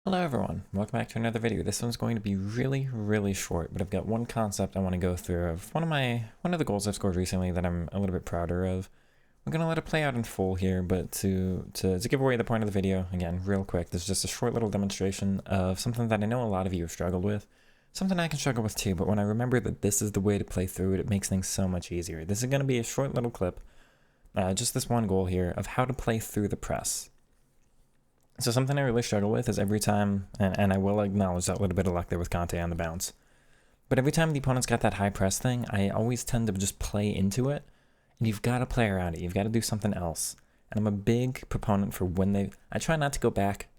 Hello everyone, welcome back to another video. This one's going to be really short, but I've got one concept I want to go through of one of the goals I've scored recently that I'm a little bit prouder of. I'm gonna let it play out in full here, but to give away the point of the video, again, real quick, this is just a short little demonstration of something that I know a lot of you have struggled with, something I can struggle with too, but when I remember that this is the way to play through it, it makes things so much easier. This is gonna be a short little clip, just this one goal here of how to play through the press. So something I really struggle with is every time, and I will acknowledge that little bit of luck there with Conte on the bounce, but every time the opponent's got that high press thing, I always tend to just play into it, and you've got to play around it. You've got to do something else. And I'm a big proponent for I try not to go back,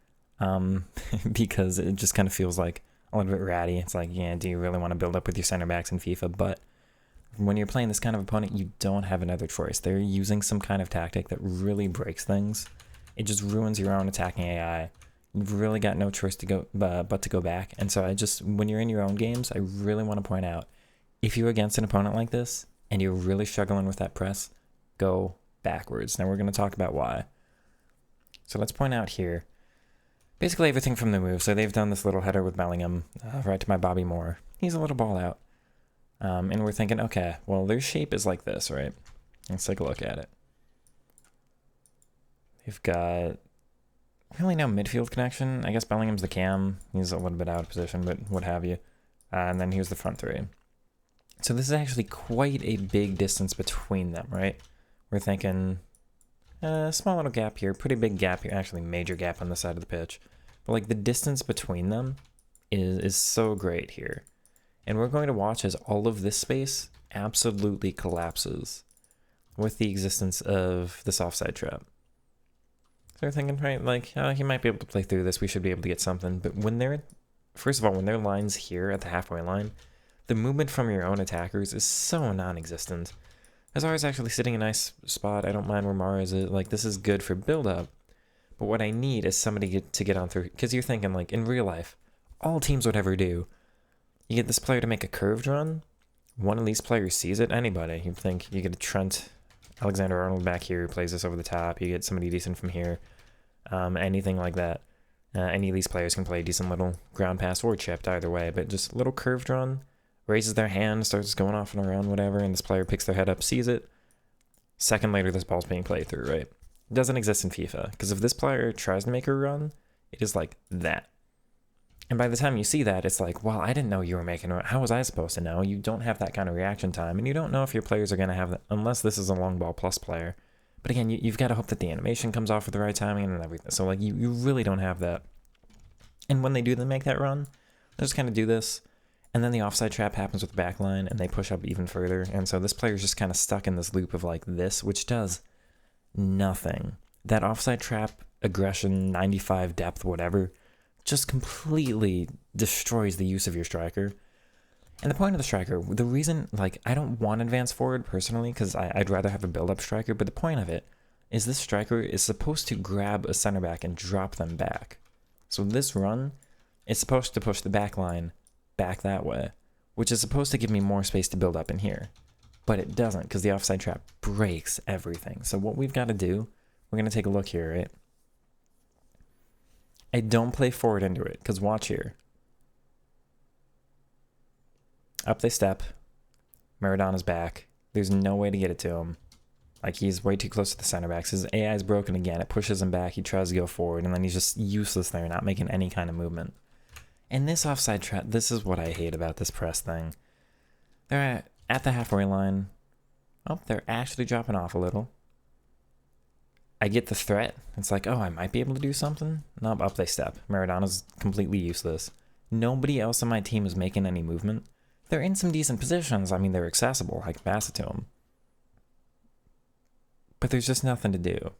because it just kind of feels like a little bit ratty. It's like, yeah, do you really want to build up with your center backs in FIFA? But when you're playing this kind of opponent, you don't have another choice. They're using some kind of tactic that really breaks things. It just ruins your own attacking AI. You've really got no choice to go but to go back. And so when you're in your own games, I really want to point out, if you're against an opponent like this and you're really struggling with that press, go backwards. Now we're going to talk about why. So let's point out here, basically everything from the move. So they've done this little header with Bellingham, right to my Bobby Moore. He's a little ball out. And we're thinking, okay, well, their shape is like this, right? Let's take a look at it. We've got really no midfield connection. I guess Bellingham's the cam. He's a little bit out of position, but what have you. And then here's the front three. So this is actually quite a big distance between them, right? We're thinking a small little gap here, pretty big gap here, actually major gap on the side of the pitch. But like the distance between them is so great here. And we're going to watch as all of this space absolutely collapses with the existence of this offside trap. So we're thinking, right, like, he might be able to play through this. We should be able to get something. But first of all, when their line's here at the halfway line, the movement from your own attackers is so non-existent. Azar's actually sitting in a nice spot. I don't mind where Mara is. Like, this is good for build-up. But what I need is somebody to get on through. Because you're thinking, like, in real life, all teams would ever do, you get this player to make a curved run. One of these players sees it. Anybody. You'd think you get a Trent Alexander-Arnold back here who plays this over the top. You get somebody decent from here. Anything like that. Any of these players can play a decent little ground pass or chipped, either way. But just a little curved run, raises their hand, starts going off and around, whatever, and this player picks their head up, sees it. Second later, this ball's being played through, right? It doesn't exist in FIFA. Because if this player tries to make a run, it is like that. And by the time you see that, it's like, well, I didn't know you were making a run. How was I supposed to know? You don't have that kind of reaction time, and you don't know if your players are going to have that, unless this is a long ball plus player. But again, you've got to hope that the animation comes off at the right timing and everything. So like you really don't have that. And when they do make that run, they just kind of do this. And then the offside trap happens with the back line and they push up even further. And so this player's just kind of stuck in this loop of like this, which does nothing. That offside trap, aggression, 95 depth, whatever, just completely destroys the use of your striker. And the point of the striker, the reason, like, I don't want advance forward personally, because I'd rather have a build-up striker, but the point of it is this striker is supposed to grab a center back and drop them back. So this run is supposed to push the back line back that way, which is supposed to give me more space to build up in here. But it doesn't, because the offside trap breaks everything. So what we've got to do, we're going to take a look here, right? I don't play forward into it, because watch here. Up they step. Maradona's back. There's no way to get it to him. Like, he's way too close to the center backs. His AI is broken again. It pushes him back. He tries to go forward, and then he's just useless there, not making any kind of movement. And this offside trap, this is what I hate about this press thing. They're at the halfway line. Oh, they're actually dropping off a little. I get the threat. It's like, oh, I might be able to do something. Nope, up they step. Maradona's completely useless. Nobody else on my team is making any movement. They're in some decent positions. I mean, they're accessible. I can pass it to them. But there's just nothing to do.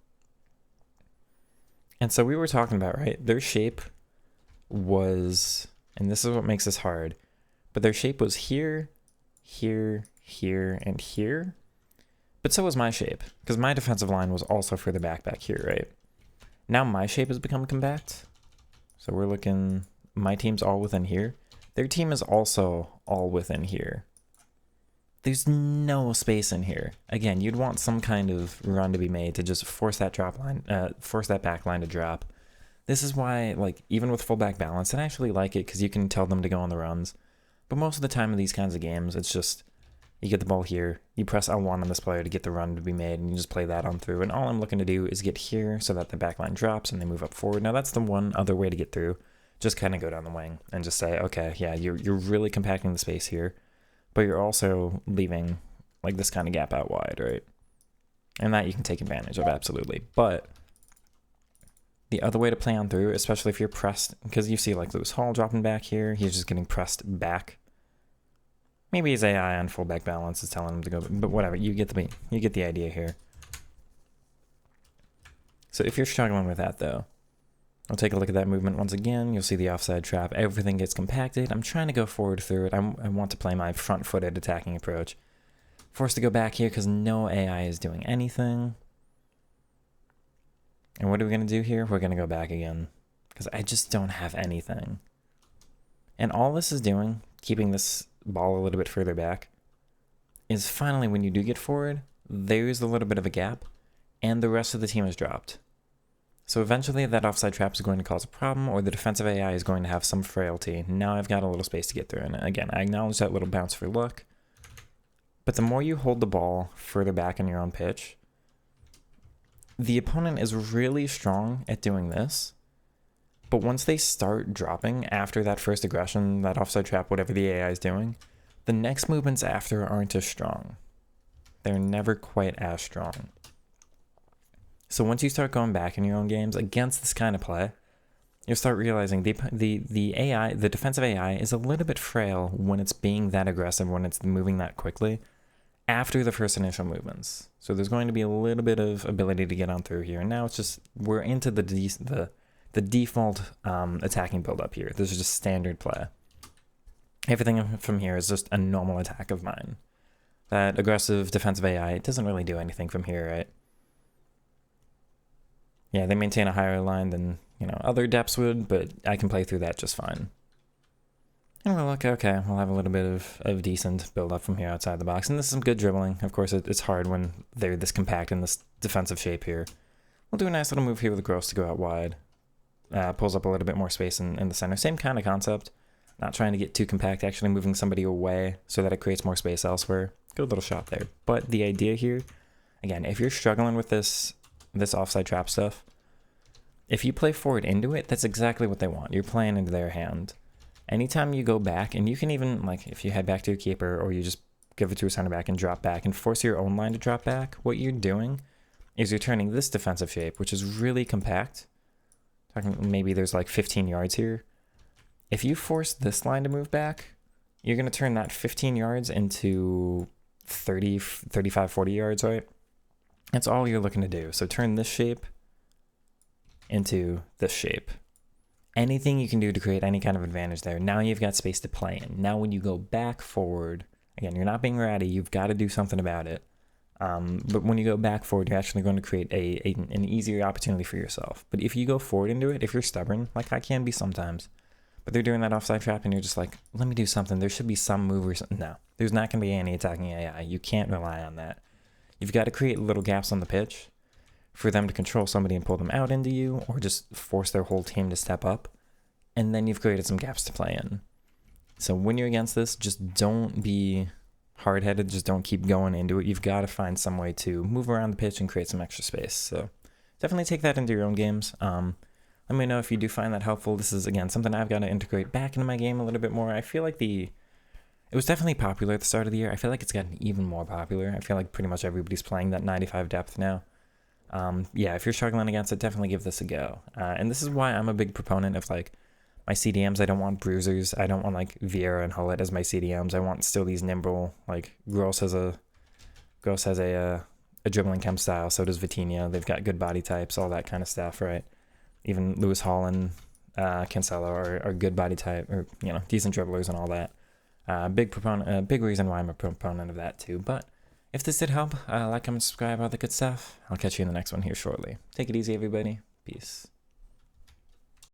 And so we were talking about, right? Their shape was, and this is what makes this hard, but their shape was here, here, here, and here. But so was my shape, because my defensive line was also further back here, right? Now my shape has become compact. So we're looking, my team's all within here. Their team is also all within here. There's no space in here. Again, you'd want some kind of run to be made to just force that back line to drop. This is why, like, even with fullback balance, I actually like it because you can tell them to go on the runs. But most of the time in these kinds of games, it's just you get the ball here, you press L1 on this player to get the run to be made, and you just play that on through. And all I'm looking to do is get here so that the back line drops and they move up forward. Now that's the one other way to get through. Just kind of go down the wing and just say, okay, yeah, you're really compacting the space here, but you're also leaving like this kind of gap out wide, right? And that you can take advantage of, absolutely. But the other way to play on through, especially if you're pressed, because you see like Lewis Hall dropping back here, he's just getting pressed back. Maybe his AI on fullback balance is telling him to go, but whatever, you get the idea here. So if you're struggling with that though, I'll take a look at that movement once again. You'll see the offside trap. Everything gets compacted. I'm trying to go forward through it. I want to play my front-footed attacking approach. Forced to go back here because no AI is doing anything. And what are we going to do here? We're going to go back again because I just don't have anything. And all this is doing, keeping this ball a little bit further back, is finally when you do get forward, there's a little bit of a gap and the rest of the team is dropped. So eventually that offside trap is going to cause a problem or the defensive AI is going to have some frailty. Now I've got a little space to get through. And again, I acknowledge that little bounce for luck. But the more you hold the ball further back in your own pitch, the opponent is really strong at doing this, but once they start dropping after that first aggression, that offside trap, whatever the AI is doing, the next movements after aren't as strong. They're never quite as strong. So once you start going back in your own games against this kind of play, you'll start realizing the AI, the defensive AI, is a little bit frail when it's being that aggressive, when it's moving that quickly after the first initial movements. So there's going to be a little bit of ability to get on through here. And now it's just, we're into the default attacking build-up here. This is just standard play. Everything from here is just a normal attack of mine. That aggressive defensive AI, it doesn't really do anything from here, right? Yeah, they maintain a higher line than, other depths would, but I can play through that just fine. And we'll look, okay, we'll have a little bit of decent build-up from here outside the box. And this is some good dribbling. Of course, it's hard when they're this compact in this defensive shape here. We'll do a nice little move here with Gross to go out wide. Pulls up a little bit more space in the center. Same kind of concept. Not trying to get too compact, actually moving somebody away so that it creates more space elsewhere. Good little shot there. But the idea here, again, if you're struggling with this offside trap stuff, if you play forward into it, that's exactly what they want. You're playing into their hand. Anytime you go back, and you can even, like, if you head back to your keeper or you just give it to a center back and drop back and force your own line to drop back, what you're doing is you're turning this defensive shape, which is really compact. Talking maybe there's like 15 yards here. If you force this line to move back, you're going to turn that 15 yards into 30, 35, 40 yards, right? That's all you're looking to do. So turn this shape into this shape. Anything you can do to create any kind of advantage there. Now you've got space to play in. Now when you go back forward, again, you're not being ratty. You've got to do something about it. But when you go back forward, you're actually going to create an easier opportunity for yourself. But if you go forward into it, if you're stubborn, like I can be sometimes, but they're doing that offside trap and you're just like, let me do something. There should be some move or something. No, there's not going to be any attacking AI. You can't rely on that. You've got to create little gaps on the pitch for them to control somebody and pull them out into you, or just force their whole team to step up. And then you've created some gaps to play in. So when you're against this, just don't be hard-headed. Just don't keep going into it. You've got to find some way to move around the pitch and create some extra space. So definitely take that into your own games. Let me know if you do find that helpful. This is, again, something I've got to integrate back into my game a little bit more. I feel like it was definitely popular at the start of the year. I feel like it's gotten even more popular. I feel like pretty much everybody's playing that 95 depth now. Yeah, if you're struggling against it, definitely give this a go. And this is why I'm a big proponent of, like, my CDMs. I don't want bruisers. I don't want, like, Vieira and Hullet as my CDMs. I want still these nimble, like, Gross has a dribbling chem style. So does Vitinha. They've got good body types, all that kind of stuff, right? Even Lewis Hall and Cancelo are good body type, or, decent dribblers and all that. Big reason why I'm a proponent of that too. But if this did help, like, comment, subscribe, all the good stuff. I'll catch you in the next one here shortly. Take it easy, everybody. Peace.